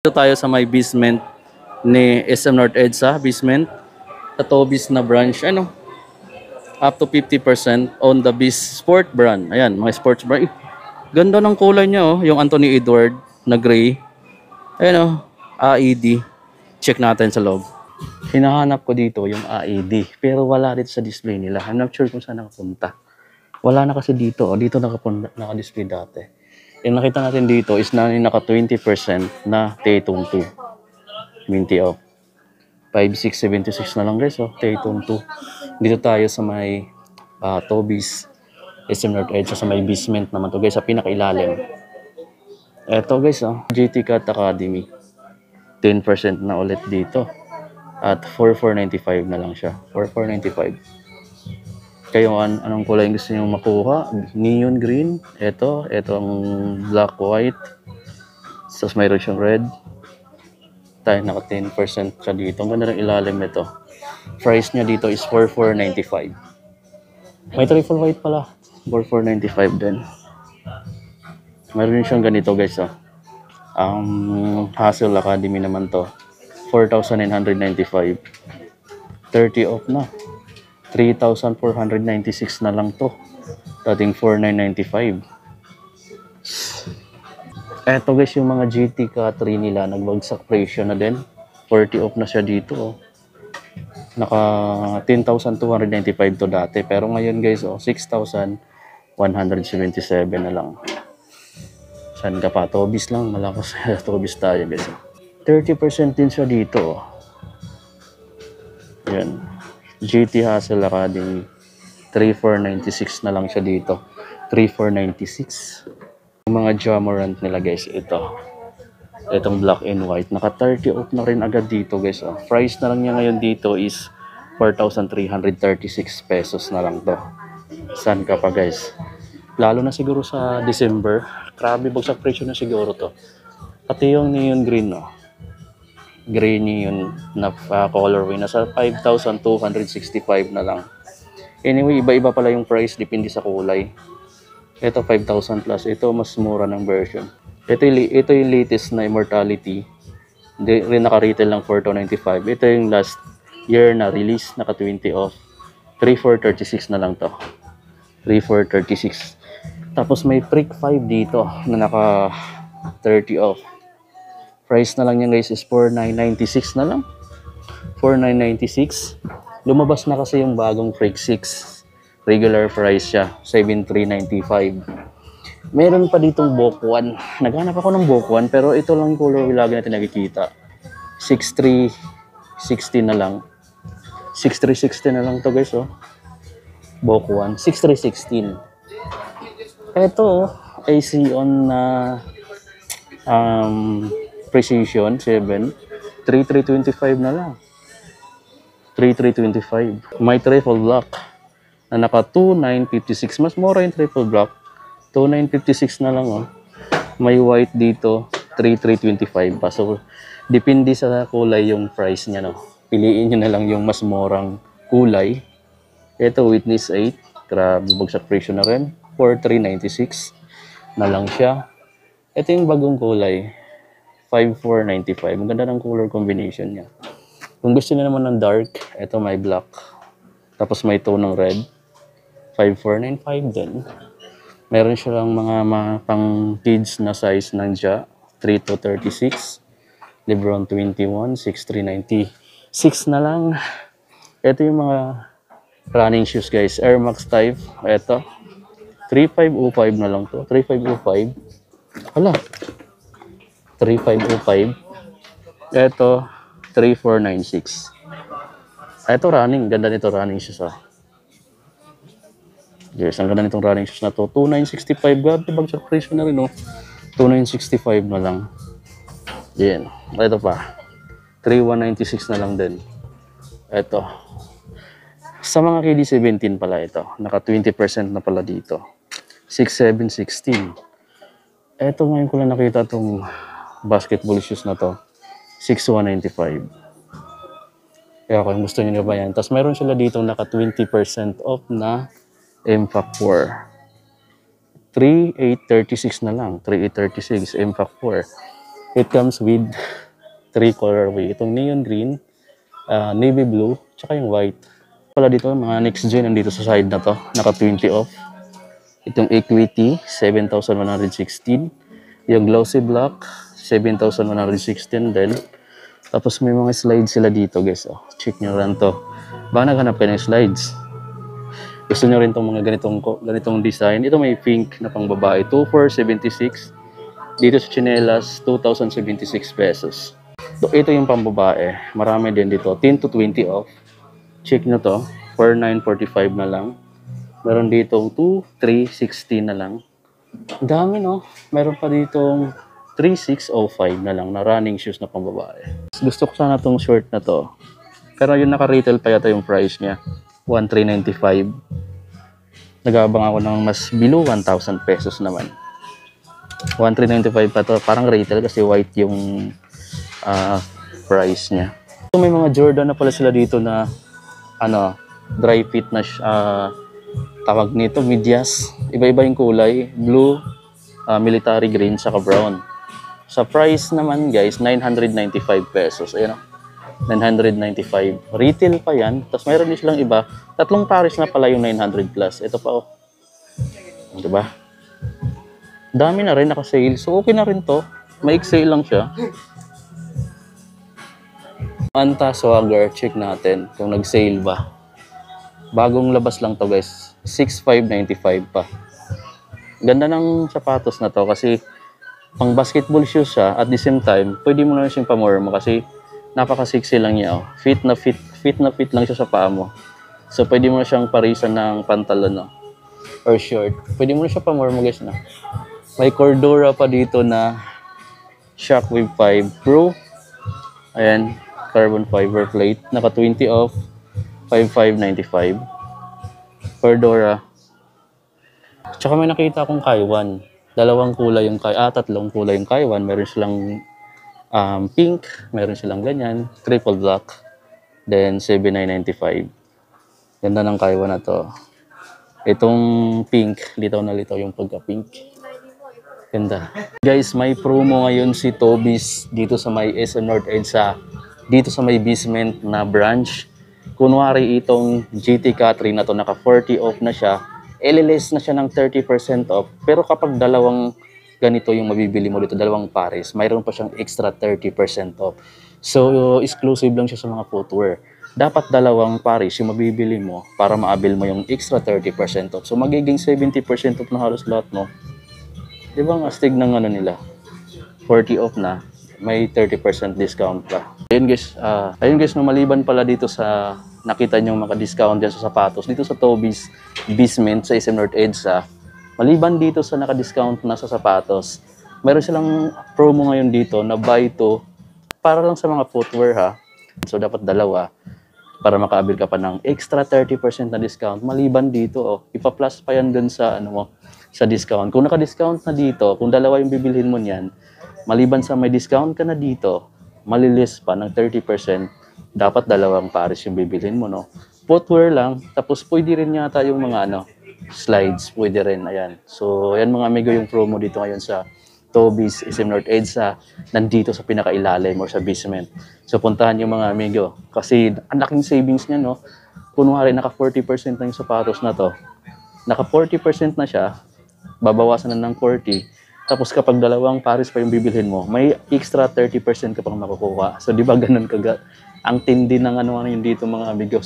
Ito tayo sa may basement ni SM North EDSA, basement. Sa Tobis na branch, ano, up to 50% on the Bis Sport brand. Ayan, mga sports brand. Ganda ng kulay niya, oh. Yung Anthony Edward na gray. Ayan, oh. AED. Check natin sa loob. Hinahanap ko dito yung AED. Pero wala dito sa display nila. I'm not sure kung saan nakapunta. Wala na kasi dito. Oh. Dito naka-display dati. Yung nakita natin dito is naka 20% na T-Tone 2. 20 off. 5676 na lang guys. Oh. T-Tone 2. Dito tayo sa may Tobis SM North EDSA sa may basement naman to guys. Sa pinakailalim. Eto guys. Oh. GT Cat Academy. 10% na ulit dito. At 4495 na lang siya. 4495. Kayo anong kulay gusto niyo makuha? Neon green. Ito ang black white. Tapos mayroon siyang red. Tayo naka 10% siya dito. Ang ganda ng ilalim nito. Price niya dito is 4495. May triple white pala. 4495 din. Mayroon siyang ganito guys. Oh. Hassel Academy naman to. 4,995. 30 off na. 3,496 na lang to. Dating 4,995. Eto guys yung mga GT K3 nila. Nagbagsak presyo na din. 40 off na siya dito. Oh. Naka 10,295 to dati. Pero ngayon guys, 6,177 na lang. Saan ka pa? Tobis lang. Malakas Tobis tayo guys. 30% din siya dito. Oh. Yan. GT Hassel Academy 3496 na lang siya dito. 3496. Yung mga Jamorant nila guys, itong black and white, naka 30 off na rin agad dito guys. Oh. Price na lang niya ngayon dito is 4,336 pesos na lang to. Saan ka pa guys? Lalo na siguro sa December, grabe bagsak presyo na siguro to. Pati yung neon green, no? Gray neon na colorway, nasa 5,265 na lang. Anyway, iba-iba pala yung price, depende sa kulay. Ito 5,000 plus, ito mas mura ng version. Ito yung latest na Immortality. Hindi rin naka-retail ng 4,295. Ito yung last year na release, naka 20 off. 3,436 na lang to. 3,436. Tapos may Prick 5 dito na naka 30 off. Price na lang niya guys is 4,996 na lang. 4,996. Lumabas na kasi yung bagong Prick 6. Regular price siya, 7,395. Meron pa ditong Book 1. Naghanap ako ng Book 1 pero ito lang yung color lagi natin nakikita. 6,360 na lang. 6,360 na lang to guys, oh. Book 1, 6,316. Ito, AC on na Precision 7, 3,325 na lang. 3,325. May triple black na naka 2,956. Mas mura yung triple black. 2,956 na lang, oh. May white dito, 3,325 pa. So, depende sa kulay yung price niya, no. Piliin niyo na lang yung mas murang kulay. Ito, Witness 8. Grabe, bagsak presyo na rin. 4,396 na lang siya. Ito yung bagong kulay. 5,495. Ang ganda ng color combination niya. Kung gusto niyo naman ng dark, ito may black. Tapos may tone ng red. 5,495 din. Meron siya lang mga pang kids na size ng Ja. 3 to 36. Lebron 21. 6,396 na lang. Ito yung mga running shoes guys. Air Max type. Ito. 3,505 na lang to. 3,505. Hala. 3,505. Ito, 3,496. Ito running. Ganda nito running shoes, ah. Yes, ang ganda nitong running shoes na to. 2,965. Grabe, bagsak presyo na rin, oh. 2,965 na lang. Yan. Ito pa. 3,196 na lang din. Ito. Sa mga KD17 pala ito. Naka 20% na pala dito. 6,716. Ito ngayon ko lang nakita itong basketball shoes na to. 6,195. Kaya kung gusto niyo ba yan. Tapos meron sila dito naka 20% off na MFAC 4. 3,836 na lang. 3,836 MFAC 4. It comes with 3 colorway. Itong neon green, navy blue, tsaka yung white. Pala dito, mga next gen nandito sa side na to. Naka 20 off. Itong equity, 7,116. Yung glossy black, 7,116 din. Tapos may mga slides sila dito, guys. Oh, check nyo rin to. Baka naghanap kayo ng slides. Gusto nyo rin itong mga ganitong design. Ito may pink na pang babae, 2,476. Dito sa chinelas, 2,076 pesos. Ito yung pang babae. Marami din dito. 10 to 20 off. Check nyo to. 4,945 na lang. Meron ditong 2,360 na lang. Ang dami, no? Meron pa ditong 3,605 na lang na running shoes na pang babae. Gusto ko sana tong short na to. Pero yung naka-retail pa yata yung price niya. 1,395. Nag-aabang ako ng mas below 1,000 pesos naman. 1,395 pa to. Parang retail kasi white yung price niya. So, may mga Jordan na pala sila dito na dry fit na tawag nito, medyas. Iba-iba yung kulay. Blue, military green, saka brown. Sa price naman guys, 995 pesos. Ayan o. 995. Retail pa yan. Tapos mayroon din silang iba. 3 pares na pala yung 900 plus. Ito pa o. Diba? Dami na rin naka-sale. So okay na rin to. May sale lang siya. Anta Swagger. Check natin kung nag-sale ba. Bagong labas lang to guys. 6,595 pa. Ganda ng sapatos na to kasi pang basketball shoes siya. At the same time, pwede mo na siyang pamorma kasi napaka-sexy lang niya. Oh. Fit na fit lang siya sa paa mo. So pwede mo na siyang parisan ng pantalon, no? Or short. Pwede mo na siya pamorma guys na. May Cordura pa dito na Shockwave 5 Pro. Ayan, carbon fiber plate. Naka 20 off. 5,595. Cordura. Tsaka may nakita akong Kaiwan. Tatlong kulay yung Kaiwan. Meron silang pink, meron silang ganyan, triple black. Then 7,995. Ganda ng Kaiwan na to. Itong pink, litaw na litaw yung pagka-pink. Ganda. Guys, may promo ngayon si Toby's dito sa may SM North EDSA. Dito sa may basement na branch. Kunwari itong GT Catry na to, naka 40 off na siya. LLS na siya ng 30% off. Pero kapag dalawang ganito yung mabibili mo dito, dalawang pares, mayroon pa siyang extra 30% off. So, exclusive lang siya sa mga footwear. Dapat dalawang pares yung mabibili mo para maabil mo yung extra 30% off. So, magiging 70% off na halos lahat mo. Di ba ang astig ng nila? 40 off na, may 30% discount pa. Ayun guys, no, maliban pala dito sa nakita nyo maka-discount dyan sa sapatos, dito sa Toby's Basement sa SM North EDSA, maliban dito sa naka-discount na sa sapatos, meron silang promo ngayon dito na buy 2 para lang sa mga footwear ha. So dapat dalawa para makaabil ka pa ng extra 30% na discount. Maliban dito, oh, ipa-plus pa yan dun sa sa discount. Kung naka-discount na dito, kung dalawa yung bibilhin mo niyan, maliban sa may discount ka na dito, malilis pa ng 30%, dapat dalawang pares yung bibilhin mo, no? Footwear lang, tapos pwede rin yata yung mga slides, pwede rin, ayan. So, ayan mga amigo yung promo dito ngayon sa Toby's SM North EDSA, nandito sa pinakailalim or sa basement. So, puntahan yung mga amigo, kasi ang laking savings niya, no? Kunwari, naka 40% na yung sapatos na to, naka 40% na siya, babawasan na ng 40, tapos kapag dalawang pares pa yung bibilhin mo, may extra 30% ka pang makukuha. So, di ba ganun ang tindi ng yung dito mga amigo.